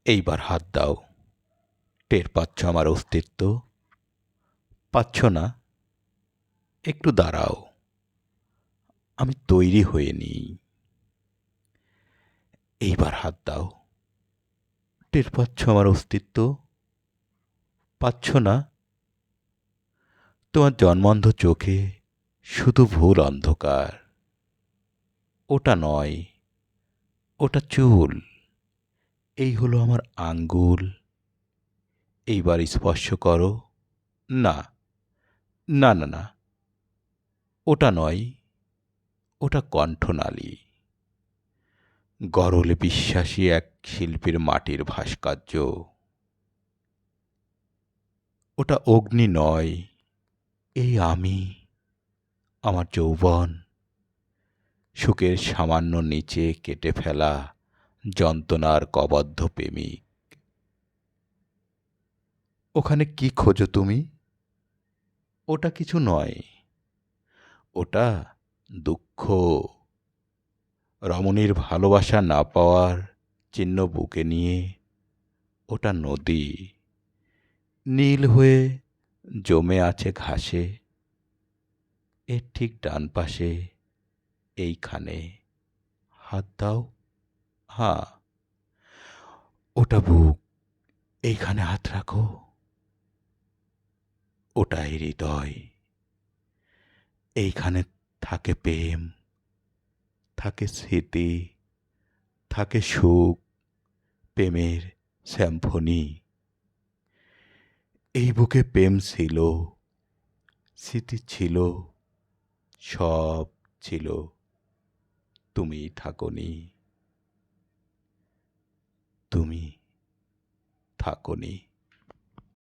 এইবার হাত দাও। টের পাচ্ছ আমার অস্তিত্ব? পাচ্ছ না? একটু দাঁড়াও, আমি তৈরি হয়ে নিই। এইবার হাত দাও। টের পাচ্ছ আমার অস্তিত্ব? পাচ্ছ না? তোমার জন্মন্ধ চোখে শুধু ভুল অন্ধকার। ওটা নয়, ওটা চুল। এই হলো আমার আঙ্গুল। এইবার স্পর্শ করো। না, না, না, না, ওটা নয়, ওটা কণ্ঠনালী। গরলে বিশ্বাসী এক শিল্পীর মাটির ভাস্কর্য। ওটা অগ্নি নয়, এই আমি, আমার যৌবন, সুখের সামান্য নিচে কেটে ফেলা যন্ত্রণার কবদ্ধ প্রেমিক। ওখানে কি খোঁজো তুমি? ওটা কিছু নয়, ওটা দুঃখ। রমণীর ভালোবাসা না পাওয়ার চিহ্ন বুকে নিয়ে। ওটা নদী, নীল হয়ে জমে আছে ঘাসে। এর ঠিক ডান পাশে, এইখানে। হাত দাও। হ্যাঁ, ওটা বুক, এইখানে হাত রাখো। ওটাই হৃদয়, এইখানে থাকে প্রেম, থাকে স্মৃতি, থাকে সুখ, প্রেমের স্যাম্ফনি। এই বুকে প্রেম ছিল, স্মৃতি ছিল, সব ছিল। তুমি থাকোনি, তুমি থাকোনি।